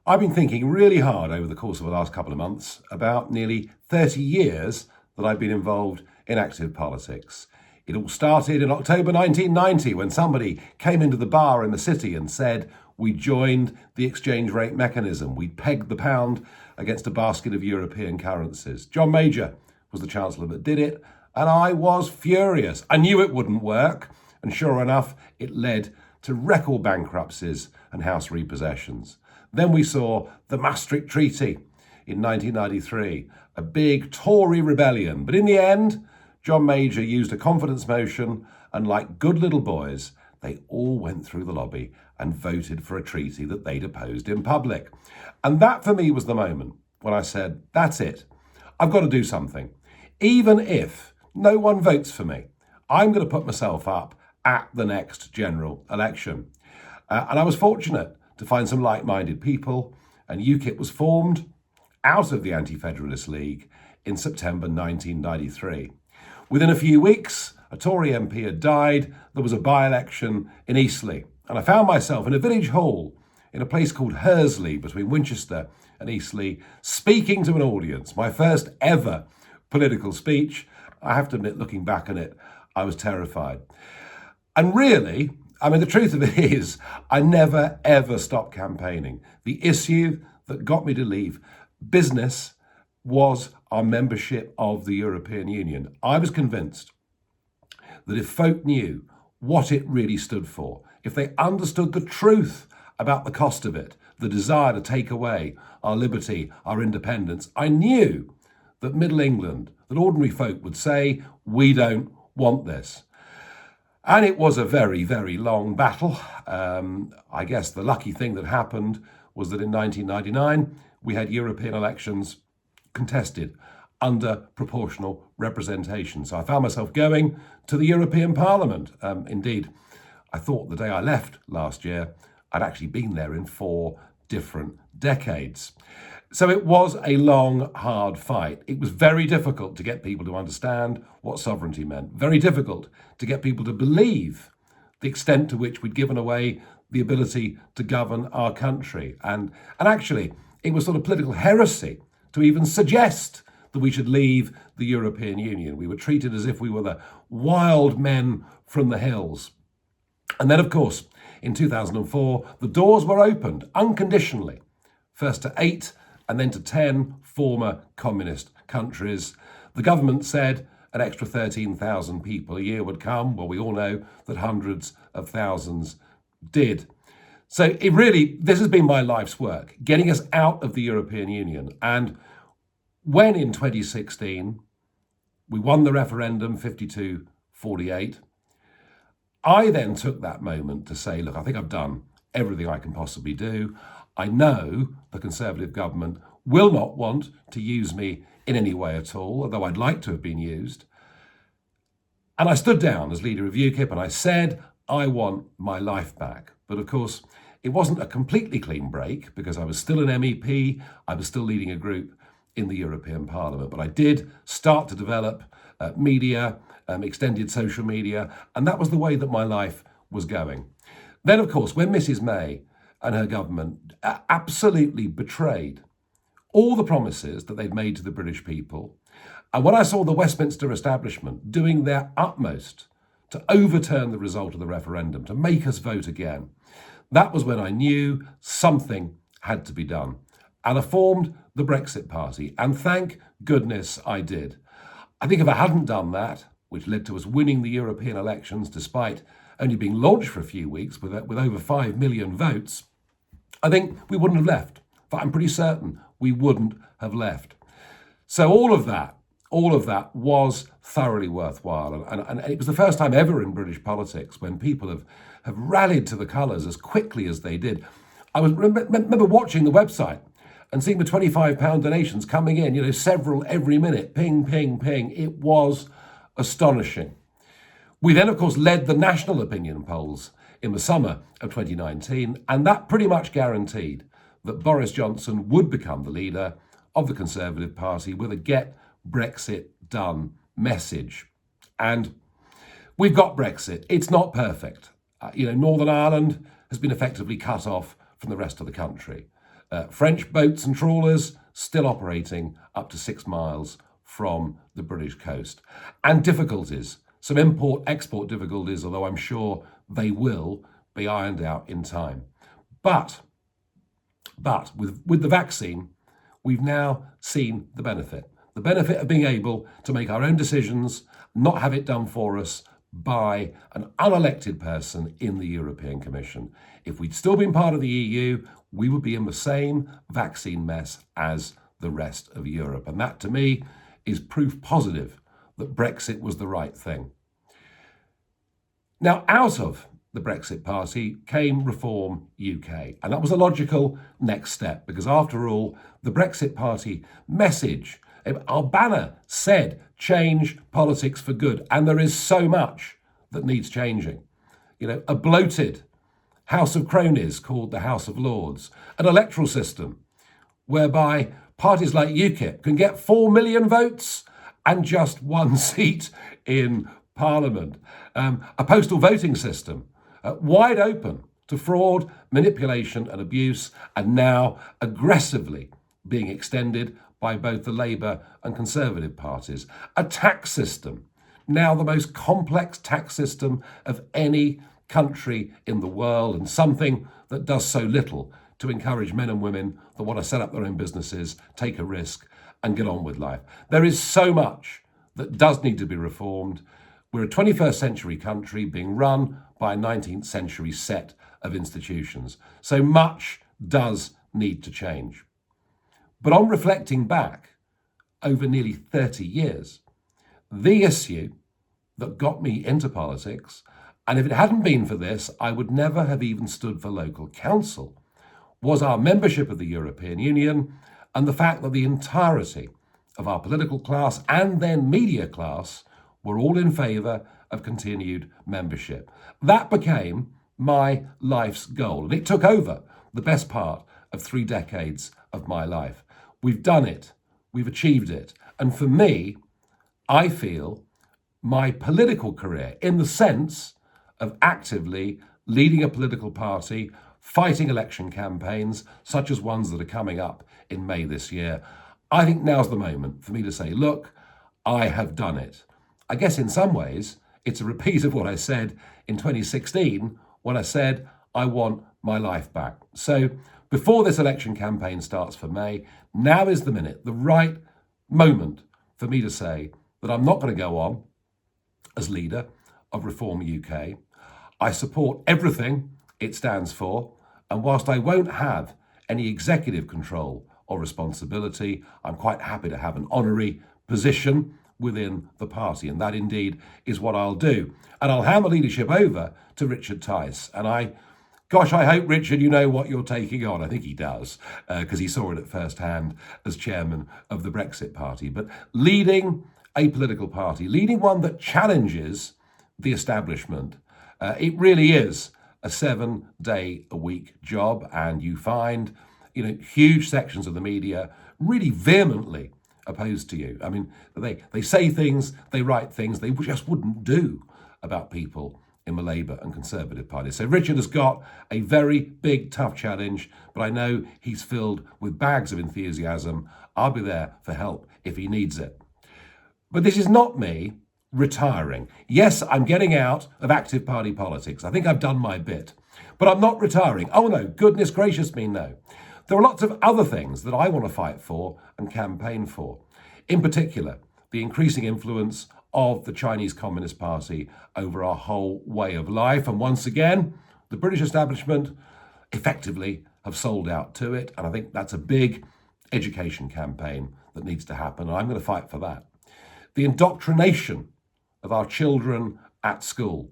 I've been thinking really hard over the course of the last couple of months about nearly 30 years that I've been involved in active politics. It all started in October 1990 when somebody came into the bar in the city and said we joined the exchange rate mechanism. We pegged the pound against a basket of European currencies. John Major was the Chancellor that did it, and I was furious. I knew it wouldn't work, and sure enough, it led to record bankruptcies and house repossessions. Then we saw the Maastricht Treaty in 1993, a big Tory rebellion. But in the end, John Major used a confidence motion, and like good little boys, they all went through the lobby and voted for a treaty that they'd opposed in public. And that for me was the moment when I said, that's it. I've got to do something. Even if no one votes for me, I'm going to put myself up at the next general election. And I was fortunate to find some like-minded people, and UKIP was formed out of the Anti-Federalist League in September 1993. Within a few weeks, a Tory MP had died. There was a by-election in Eastleigh, and I found myself in a village hall in a place called Hursley between Winchester and Eastleigh, speaking to an audience, my first ever political speech. I have to admit, looking back on it, I was terrified. And really, the truth of it is, I never, ever stopped campaigning. The issue that got me to leave business was our membership of the European Union. I was convinced that if folk knew what it really stood for, if they understood the truth about the cost of it, the desire to take away our liberty, our independence, I knew that Middle England, that ordinary folk would say, we don't want this. And it was a very, very long battle. I guess the lucky thing that happened was that in 1999, we had European elections contested under proportional representation. So I found myself going to the European Parliament. Indeed, I thought the day I left last year, I'd actually been there in 4 different decades. So it was a long, hard fight. It was very difficult to get people to understand what sovereignty meant. Very difficult to get people to believe the extent to which we'd given away the ability to govern our country. And actually, it was sort of political heresy to even suggest that we should leave the European Union. We were treated as if we were the wild men from the hills. And then, of course, in 2004, the doors were opened unconditionally, first to 8 and then to 10 former communist countries. The government said an extra 13,000 people a year would come. Well, we all know that hundreds of thousands did. So this has been my life's work, getting us out of the European Union. And when in 2016, we won the referendum 52-48, I then took that moment to say, look, I think I've done everything I can possibly do. I know the Conservative government will not want to use me in any way at all, although I'd like to have been used. And I stood down as leader of UKIP and I said, I want my life back. But of course, it wasn't a completely clean break because I was still an MEP, I was still leading a group in the European Parliament. But I did start to develop media, extended social media, and that was the way that my life was going. Then, of course, when Mrs. May and her government absolutely betrayed all the promises that they'd made to the British people, and when I saw the Westminster establishment doing their utmost to overturn the result of the referendum, to make us vote again, that was when I knew something had to be done. And I formed the Brexit Party, and thank goodness I did. I think if I hadn't done that, which led to us winning the European elections despite only being launched for a few weeks with over 5 million votes, I think we wouldn't have left. But I'm pretty certain we wouldn't have left. So all of that was thoroughly worthwhile. And it was the first time ever in British politics when people have rallied to the colours as quickly as they did. I remember watching the website and seeing the £25 donations coming in, several every minute, ping, ping, ping. It was astonishing. We then, of course, led the national opinion polls in the summer of 2019, and that pretty much guaranteed that Boris Johnson would become the leader of the Conservative Party with a Get Brexit Done message. And we've got Brexit. It's not perfect. Northern Ireland has been effectively cut off from the rest of the country. French boats and trawlers still operating up to 6 miles from the British coast. And difficulties, some import-export difficulties, although I'm sure they will be ironed out in time. But with the vaccine, we've now seen the benefit of being able to make our own decisions, not have it done for us by an unelected person in the European Commission. If we'd still been part of the EU, we would be in the same vaccine mess as the rest of Europe. And that, to me, is proof positive that Brexit was the right thing. Now, out of the Brexit Party came Reform UK. And that was a logical next step, because after all, the Brexit Party message, our banner said, change politics for good. And there is so much that needs changing. A bloated House of Cronies called the House of Lords, an electoral system whereby parties like UKIP can get 4 million votes and just one seat in Parliament, a postal voting system wide open to fraud, manipulation and abuse, and now aggressively being extended by both the Labour and Conservative parties. A tax system, now the most complex tax system of any country in the world, and something that does so little to encourage men and women that want to set up their own businesses, take a risk and get on with life. There is so much that does need to be reformed. We're a 21st century country being run by a 19th century set of institutions. So much does need to change. But on reflecting back over nearly 30 years, the issue that got me into politics, and if it hadn't been for this, I would never have even stood for local council, was our membership of the European Union and the fact that the entirety of our political class and then media class were all in favour of continued membership. That became my life's goal, and it took over the best part of 3 decades of my life. We've done it, we've achieved it, and for me, I feel my political career, in the sense of actively leading a political party, fighting election campaigns, such as ones that are coming up in May this year, I think now's the moment for me to say, look, I have done it. I guess in some ways, it's a repeat of what I said in 2016 when I said I want my life back. So before this election campaign starts for May, now is the minute, the right moment for me to say that I'm not going to go on as leader of Reform UK. I support everything it stands for, and whilst I won't have any executive control or responsibility, I'm quite happy to have an honorary position within the party, and that indeed is what I'll do. And I'll hand the leadership over to Richard Tice. And I hope, Richard, you know what you're taking on. I think he does, because he saw it at first hand as chairman of the Brexit Party. But leading a political party, leading one that challenges the establishment, it really is a 7-day-a-week job. And you find, huge sections of the media really vehemently opposed to you. I mean, they say things, they write things they just wouldn't do about people in the Labour and Conservative parties. So Richard has got a very big, tough challenge, but I know he's filled with bags of enthusiasm. I'll be there for help if he needs it. But this is not me retiring. Yes, I'm getting out of active party politics. I think I've done my bit, but I'm not retiring. Oh no, goodness gracious me, no. There are lots of other things that I want to fight for and campaign for. In particular, the increasing influence of the Chinese Communist Party over our whole way of life. And once again, the British establishment effectively have sold out to it. And I think that's a big education campaign that needs to happen. And I'm going to fight for that. The indoctrination of our children at school.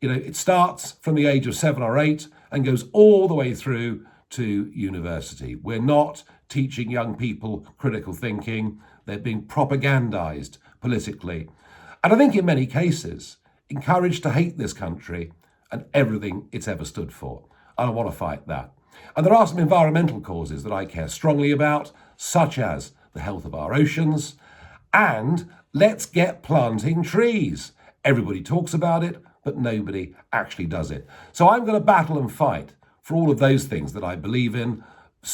It starts from the age of 7 or 8 and goes all the way through to university. We're not teaching young people critical thinking. They're being propagandized politically. And I think in many cases, encouraged to hate this country and everything it's ever stood for. And I want to fight that. And there are some environmental causes that I care strongly about, such as the health of our oceans. And let's get planting trees. Everybody talks about it, but nobody actually does it. So I'm going to battle and fight for all of those things that I believe in,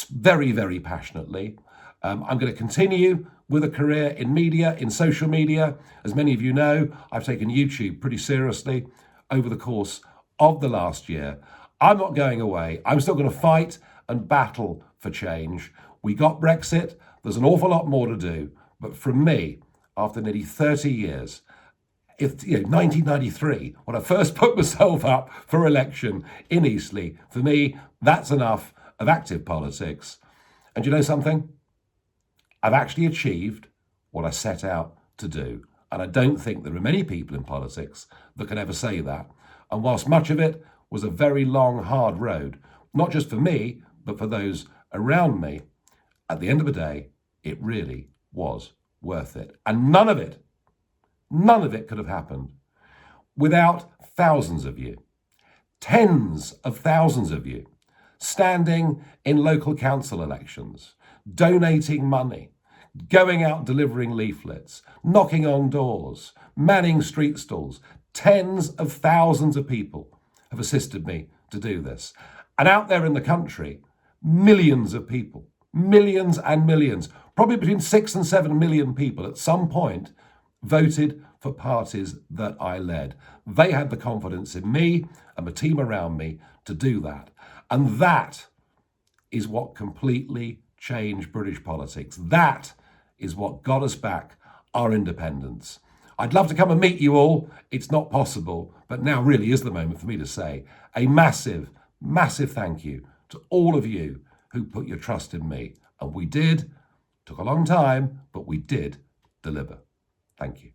very, very passionately. I'm going to continue with a career in media, in social media. As many of you know, I've taken YouTube pretty seriously over the course of the last year. I'm not going away. I'm still going to fight and battle for change. We got Brexit. There's an awful lot more to do. But from me, after nearly 30 years, 1993, when I first put myself up for election in Eastleigh, for me, that's enough of active politics. And you know something? I've actually achieved what I set out to do. And I don't think there are many people in politics that can ever say that. And whilst much of it was a very long, hard road, not just for me, but for those around me, at the end of the day, it really was worth it. And none of it could have happened without thousands of you, tens of thousands of you, standing in local council elections, donating money, going out delivering leaflets, knocking on doors, manning street stalls. Tens of thousands of people have assisted me to do this. And out there in the country, millions of people, millions and millions, probably between 6 and 7 million people at some point voted for parties that I led. They had the confidence in me and the team around me to do that. And that is what completely changed British politics. That is what got us back our independence. I'd love to come and meet you all. It's not possible, but now really is the moment for me to say a massive, massive thank you to all of you who put your trust in me. And we did. Took a long time, but we did deliver. Thank you.